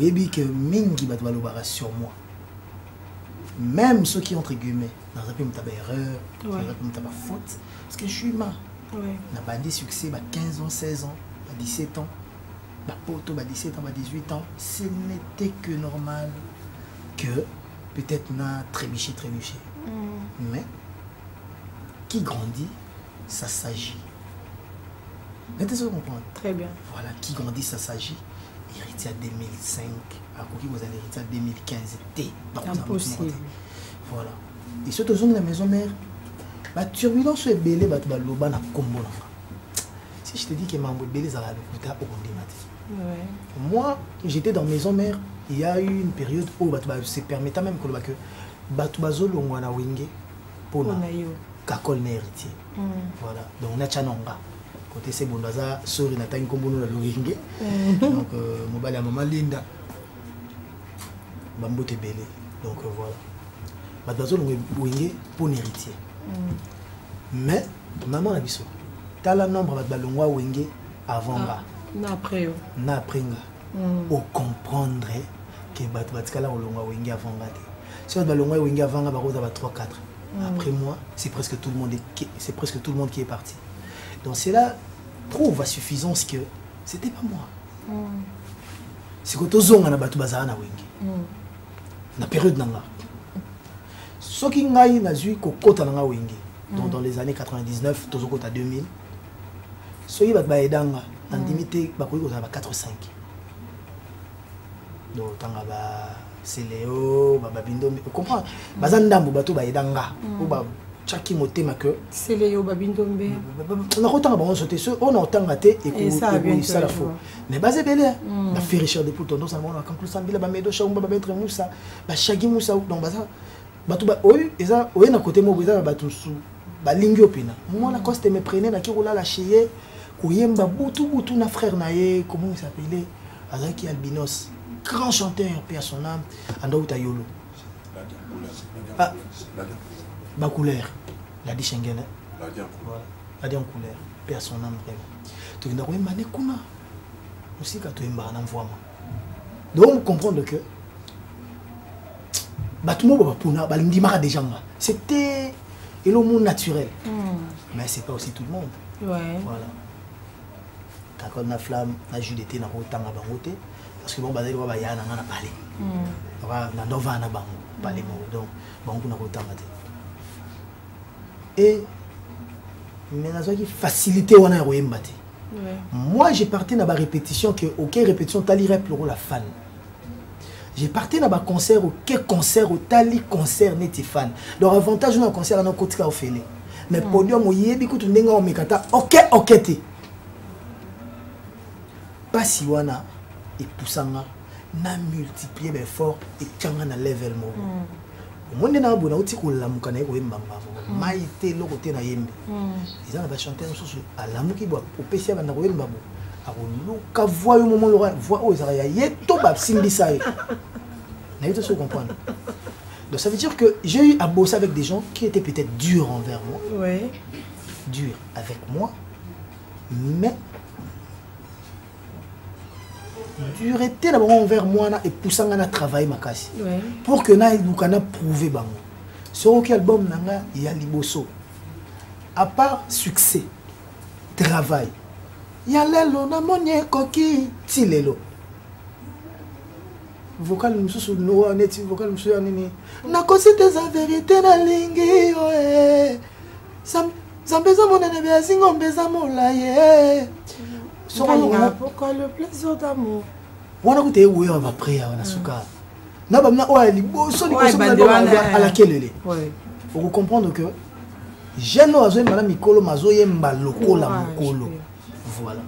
voyez bien que mingi va te sur moi. Même ceux qui entre guillemets, dans un peu de erreur, dans un peu de faute, parce que je suis humain. On a pas des succès, 15 ans, 16 ans, 17 ans, poto, 17 ans, 18 ans. Ce n'était que normal que peut-être on a trébuché. Mais qui grandit, ça s'agit. Vous comprenez? Très bien. Voilà, qui grandit, ça s'agit. Héritier à 2005, à quoi vous allez héritier à 2015, impossible. Voilà. Et surtout dans la maison mère, la turbulence est belle, si je te dis que ma belle est à la moi, j'étais dans maison mère, il y a eu une période où c'est permettant même que Batubazo Longwana Wenge pour Kakol héritier. Voilà. Donc on a Chanonga. Côté c'est bon baza sori na tangi kombono la loringe donc mobali ya maman Linda bambote belé donc voilà bazo loringe pour héritier mais maman na biso tala nombre ba balongwa wenge avant nga na après nga au comprendre que batikala olongwa wenge avant nga si ba balongwa wenge avant nga ba roza ba 3 4 après moi c'est presque tout le monde qui est parti. Donc cela prouve à suffisance que c'était pas moi. C'est que tout le monde a bazar na wenge. Na période nanga. Ce qui ngai na zui ko kota nanga wenge. Donc dans les années 99, tozo kota 2000. Ce qui ba edanga en limité ba ko ba 4 5. Donc tanga ba Céléo, ba bindo, vous comprenez? Bazandambo bato ba edanga. Ou ba chaki motema que c'est les Babindombe on a autant de sauter ce on a autant raté et ça la faut mais basé belé ba faire cher de pouton donc ça on a quand plus ambila ba medo chaumba ba mettre moussa ba shagi moussa donc baza batu ba oyi eza oyi na côté mo eza ba tusu ba lingi opina moi la coste me prenait na ki roula la chier koyemba butu na frère naé comment il s'appelait Azaki Albinos grand chanteur père son âme ando utayolo ma couleur la dit Schengen la dit en couleur personne n'aime vraiment tu viens de mané kuna aussi quand tu es en envoi donc comprendre que batumo ba puna ba ndimara déjà c'était le monde naturel mais c'est pas aussi tout le monde voilà quand on a flamme la jus d'été na rotanga bangote parce que bon bazali ba yana na parler na ndova na bango parler donc bango na rotanga et mais qui facilité on a royembate moi j'ai parti dans la répétition que OK répétition tali rep le la fan j'ai parti dans ba concert OK concert au tali concert neti fan donc avantage dans concert na kotika ofele mais podium o yebi ko tundenga o mekata OK te pas si wana et poussanga na multiplier mes efforts et tanga na level mo monde na bona uti ko lamuka na ko yembamba maite lo côté na yembe ils ont ba chanter sous à lamuki bo opesi ba na ko yembamba a ko luka voix au moment le voix o ezara ya yeto ba simbisa na yeto se comprendre donc ça veut dire que j'ai eu à bosser avec des gens qui étaient peut-être durs envers moi durs avec moi mais dureté d'abord envers moi et poussant à travailler ma casse pour que na bukana prouver bango sur auquel album nanga il y a liboso à part succès travail il y a lelo na monye koki tilelo vocal mususu no neti vocal mususu nini na kosite za vérité na lingi Zambeza monene bia zingo mbeza molaye. Pourquoi le plaisir d'amour? On a goûté où on va prier on a souka. Na ba na o ali boso ni koso à laquelle faut comprendre que jeune ozo madame Mikolo mazo yemba lokola mokolo. Voilà.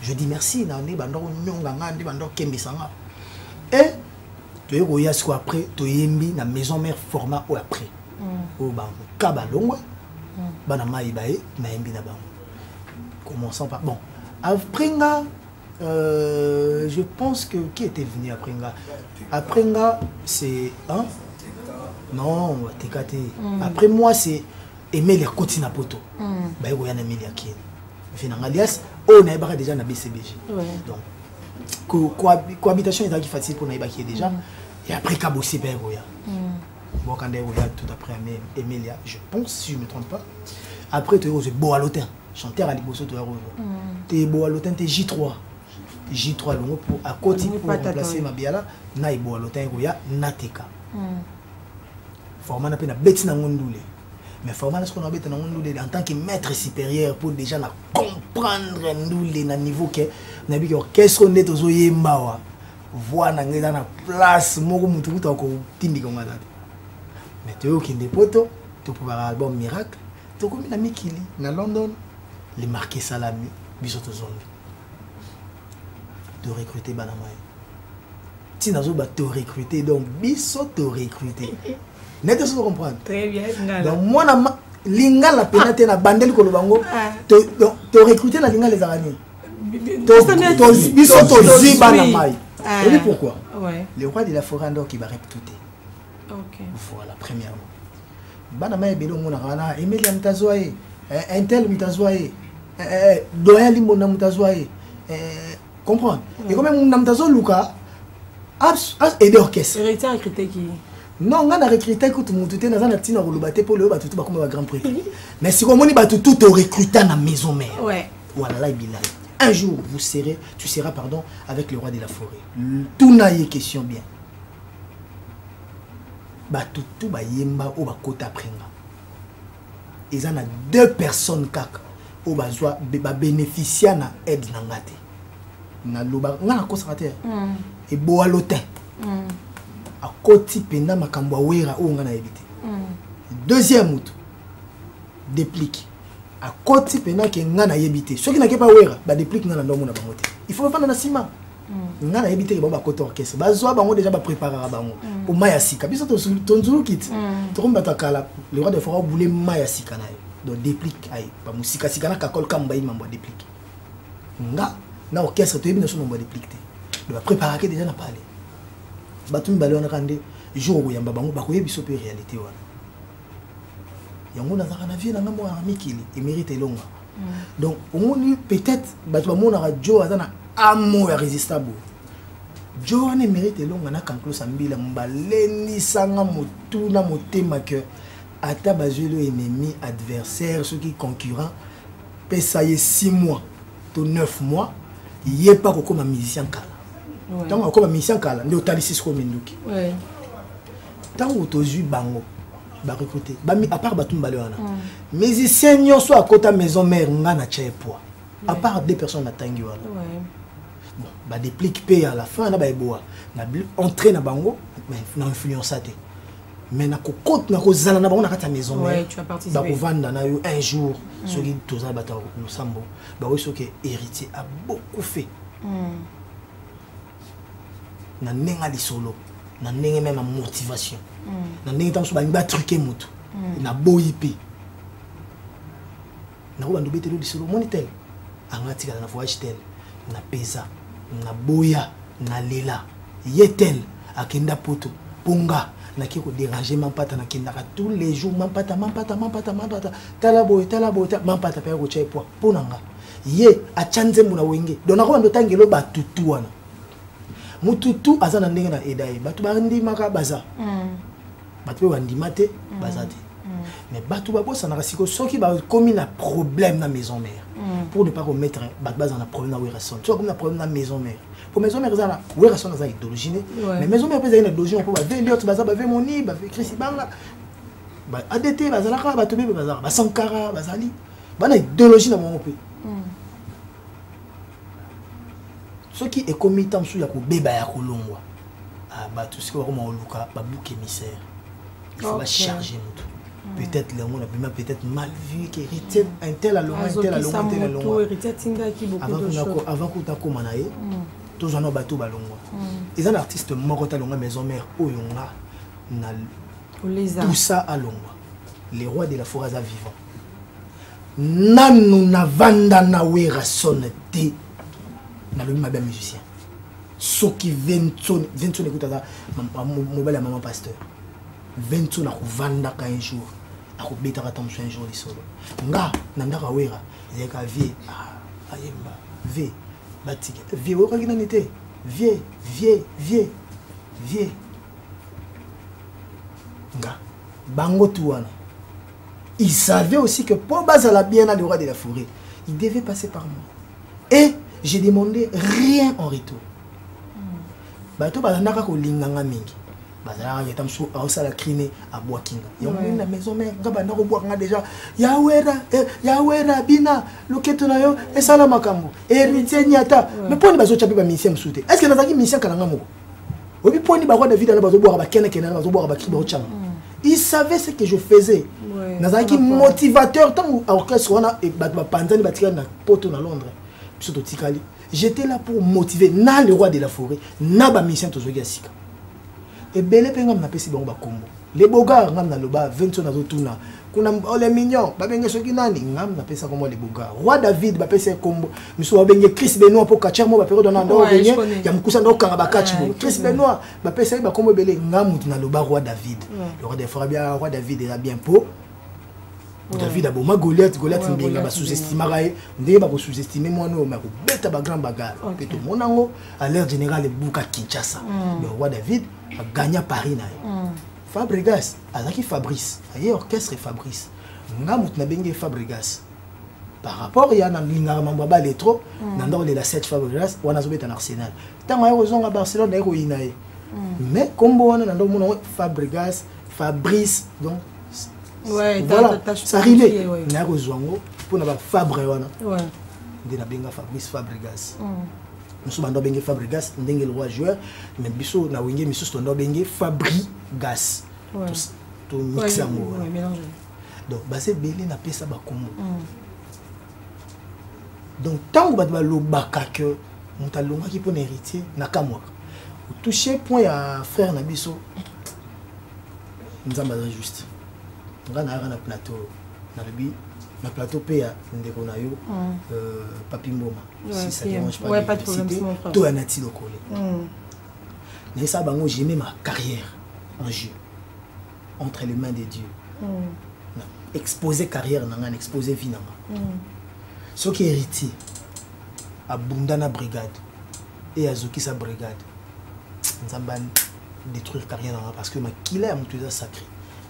Je dis merci na ndi bando nyonga ngandi bando kembisanga. Et tu es roya quoi après tu yembi na maison mère format ou après. Au bango kabalongwe. Bana maibae na yembi na bango. Commençons par bon. Après nga je pense que qui était venu après nga? Après nga c'est hein? Non, TKT. Après moi c'est aimer les côtés na poto. Bah il y a Emilia qui vient alias on a déjà na BCBG. Donc cohabitation est facile pour Naïbaki déjà. Et après, Kabossi Begoya. Bon, quand tout après Emilia, je pense, si je ne me trompe pas. Après, tu es beau à l'automne. Chanteur à Liboso, tu es beau à l'automne, tu es J3. J3 longo pour à côté pour remplacer Mabiala. Na beau à l'automne, Nateka. Format n'a pas bêtise dans le monde. Mais format ce qu'on a bêtise dans le monde en tant que maître supérieur pour déjà comprendre le niveau que nabi qu'est-ce qu'on est aux yembawa. Voir dans la place, moko mutu mutu ko tindi ko ngala. Mais tu es des poteaux, tu peux avoir un album miracle, tu as comme une amie qui lit dans London, les marqués salami, bisoto zone. De recruter Banamaï. Si nous avons te recruter, donc bisoto recruter. N'est-ce pas comprendre? Très bien. Donc moi, linga la pénalité na bandel ko lobango, te recruter na linga les araignées. Bisoto zi Banamaï. Vous savez pourquoi? Le roi de la forêt qui va répéter. Ok. Voilà, premièrement. Banamaï belo mona kana Emilia mtazoaye, Intel mtazoaye, Doyen Limona mtazoaye. Comprendre? Et quand même mtazo Luka et des orchestres. Héritier recruté qui? Non, on a recruté que tout le monde était dans un petit nord pour le batutu comme un grand prix. Mais si on dit batutu te recruter dans la maison mère. Ouais. Voilà là il un jour tu seras pardon avec le roi de la forêt. Tout n'a y question bien. Batutu ba yemba ou ba kota prenga. Ils en a deux personnes kaka ou ba joie ba bénéficier na aide na ngate. Na loba ngana ko sarater. Et bo alotin. A koti penda makambo wera ou ngana ebité. Deuxième mout. Déplique. A koti penda ke ngana yebité. Ceux qui n'a pas wera ba déplique ngana ndo mona bangote. Il faut pas na ciment. Ngana yebité ke ba kota orchestre. Ba zo bango déjà ba préparer bango. Pour mayasika biso ton zulu kit. To komba takala le roi de forêt boulé mayasika na. Donc déplique ay ba musika sika na kakol kamba yi mambo déplique. Nga na orchestre to yebina so mambo déplique. Donc préparer déjà na parler. Batum balé on a rendé jour où yamba bango ba ko yebiso pe réalité wana. Yango na zaka na vie na ngamo amikili et mérite longa. Donc on peut-être batu ba mona radio azana amour irrésistible. Joe ne mérite longa na kanklo sambila mbaleni sanga motuna motema que ata bazelo ennemi adversaire ceux qui concurrent peut ça y 6 mois to 9 mois yé pas comme un musicien kala. Donc comme un musicien kala ndio talisis ko menduki. Ouais. Tant autoju bango ba recruter ba à part batum balwana. Musicien nyonso à côté maison mère ngana tché poids. À part deux personnes na tangi wala. Ouais. Bon, bah déplique paye à la fin na ba eboa na entrer na bango mais na influence até mais na ko côte na ko zala na bango na kata maison ouais tu as participé ba ko vanda na yo un jour ce qui toza bata no sambo ba oui ce que héritier a beaucoup fait na nenga li solo na nenga même motivation na nenga tam so ba ngba truquer mutu na boyipi na ko bandu betelo li solo monitel angati kala na voyage tel na pesa na boya na lela yetel akenda poto ponga na kiko déranger mampata na kendaka tous les jours mampata tala boy mampata pa ko chai po ponanga ye achanze muna wenge dona ko ndo tangelo batutu wana mututu azana ndenge na edai batu bandi maka baza batu bandi mate bazate mais batu babosa na rasiko soki ba komi na problème na maison mère pour ne pas remettre base dans un problème à Werason. Tu vois comme un problème à la maison mère. Pour maison mère, Werason a une idéologie. Mais maison mère, il y a une idéologie. On peut faire l'autre, il y a Moni, il y a Chris Banga. ADT, il y a Zalaka, il y a Tobi, il y a Sankara, il y a Zali. Il y a une idéologie dans mon pays. Ce qui est commis tant sous la bébé à Kolongwa. Tout ce qui est vraiment au Luka, bouc émissaire. Il faut charger tout. Peut-être le monde a peut-être mal vu qu'héritier un tel à long, un tel à long, un tel à long. Avant que tu aies commencé, tous les bateaux balongwa. Ils ont un artiste mort à longa maison mère au yonga tout ça à longwa. Les rois de la forêt à vivant. Nanu na vanda na Werason te na le même musicien. Ceux qui viennent écoute ça mobile à maman pasteur. 20 na vanda ka un jour akobeta ka tamso un jour li solo nga nandaka wera zeka vie ayemba ve batika vieux okaki nani te vieux nga bango tout wana il savait aussi que pour bazala bien à le roi de la forêt il devait passer par moi et j'ai demandé rien en retour bato bazanaka kolinganga mingi bazalaka yeta msu ausala crine à Boakinga yango na maison mais ngaba ndako boaka déjà yawera bina loketo na yo esala makambo héritier nyata mais poni bazo chapi ba mission msute est-ce que nazaki mission kananga moko obi poni ba roi David na bazo boaka ba kene kene na bazo boaka ba kribo chama il savait ce que je faisais nazaki motivateur tant orchestre wana e ba panzani batika na poto na Londres surtout tikali j'étais là pour motiver na le roi de la forêt na ba mission tozoki asika et belé penga na pesi bango ba kombo les bogards ngam na loba 20 na zotuna kuna les mignons ba benge soki nani ngam na pesa comme les bogards roi David ba pesa kombo miso ba benge Chris Benoit pour kacher mo ba période na ndo benye ya mkusa ndo kanga ba kachi Chris Benoit ba pesa ba kombo belé ngam na loba roi David le roi de forêt bien roi David est bien pour David a boma Goliath mbinga ba sous-estimer raé ndé ba sous-estimer moi no ma ko beta ba grand bagarre peto monango à l'ère générale buka Kinshasa le roi David a gagné Paris na Fabregas azaki Fabrice aye orchestre Fabrice ngamut na benge Fabregas par rapport ya na linga mamba ba letro na ndolo la 7 Fabregas wana zo beta na Arsenal tant ayo zonga Barcelone na ko inaye mais combo wana na ndo mona Fabregas Fabrice donc ouais, voilà, ça arrivait. Il y a besoin pour avoir Fabre wana. De la benga Fabrice Fabregas. Nous sommes dans benga Fabregas, ndenge le roi joueur, mais biso na wenge miso sto benga Fabrigas. Tout mixer amour. Donc basé belé na pesa ba kombo. Donc tant que ba lobaka que montalonga qui pour héritier na kamwa. Toucher point à frère na biso. Nzamba juste. On a un plateau na plateau PA ndeko na yo Papi Mboma si ça dérange pas de citer tout un ati lokole mais ça bango j'ai mis ma carrière en jeu entre les mains de Dieu exposer carrière nanga exposer vie nanga ce qui est héritier à Bundana brigade et à Zoki sa brigade nzamba détruire carrière nanga parce que ma kila ya mutu eza sacré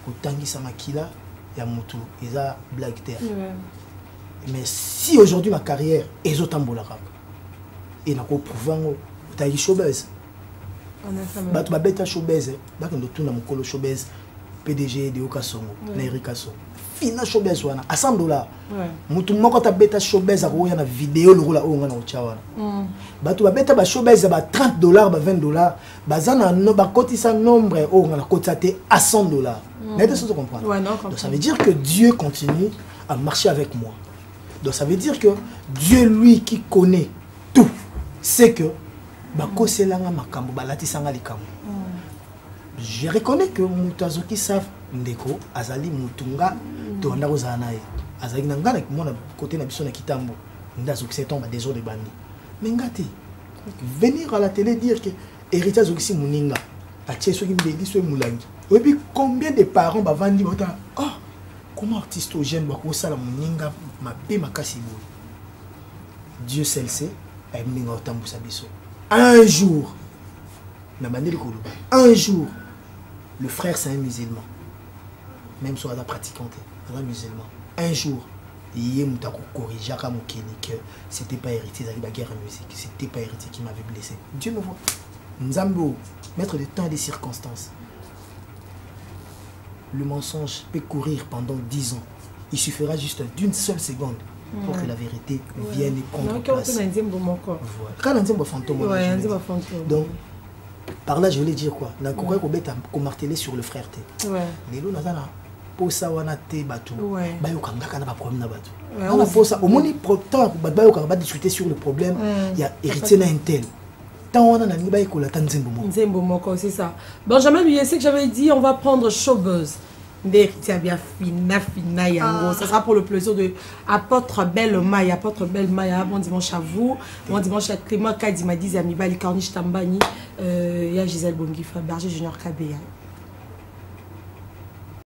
autangi sa makila ya mutu eza blague terre mais si aujourd'hui ma carrière est autambola rap et na ko prouvango utangi showbiz batu ba beta showbiz ba ndo tuna mukolo showbiz PDG de Okasongo na Erika Songo fina showbiz wana à $100 mutu moko ta beta showbiz akoya na vidéo lokola o ngana ochawana batu ba beta ba showbiz ba $30 ba $20 bazana no ba kotisa nombre o ngana kotate à $100. N'êtes-ce que vous comprenez? Donc ça veut dire que Dieu continue à marcher avec moi. Donc ça veut dire que Dieu lui qui connaît tout c'est que bakoselanga makambo balatisanga likambo. Je reconnais que mutazoki savent ndeko azali mutunga to ndako zanaye azali nangana mona côté na biso na kitambo ndazoki c'est tombe des autres bandi mais ngati venir à la télé dire que héritage zoki muninga atie soki mbeli so mulangi et puis combien de parents ba vandi bota oh comment artiste au jeune ba ko sala muninga mabe makasi bo Dieu seul sait ay muninga otambusa biso un jour na bandeli ko un jour le frère c'est un musulman même si on a pratiquant un musulman un jour il y a muta ko corriger ka mokeli que c'était pas héritier de la guerre musique c'était pas héritier qui m'avait blessé Dieu me voit nzambo mettre le temps et des circonstances le mensonge peut courir pendant 10 ans il suffira juste d'une seule seconde pour que la vérité vienne et prendre place voilà donc par là je voulais dire quoi na kokoy ko beta ko marteler sur le frère té lelo nazana posa wana té bato bayoka ngaka na ba problème na bato na posa au moni pourtant bayoka ba discuter sur le problème il y a héritier na intel tant on a nani ba ekola ta nzembo moko c'est ça. Benjamin lui c'est que j'avais dit on va prendre Showbuzz d'héritier bien fina yango ça sera pour le plaisir de apôtre Belle Maya bon dimanche à vous bon dimanche à Clément Kadima 10 amis Bali Corniche Tambani il y a Gisèle Bongifa Berger Junior Kabeya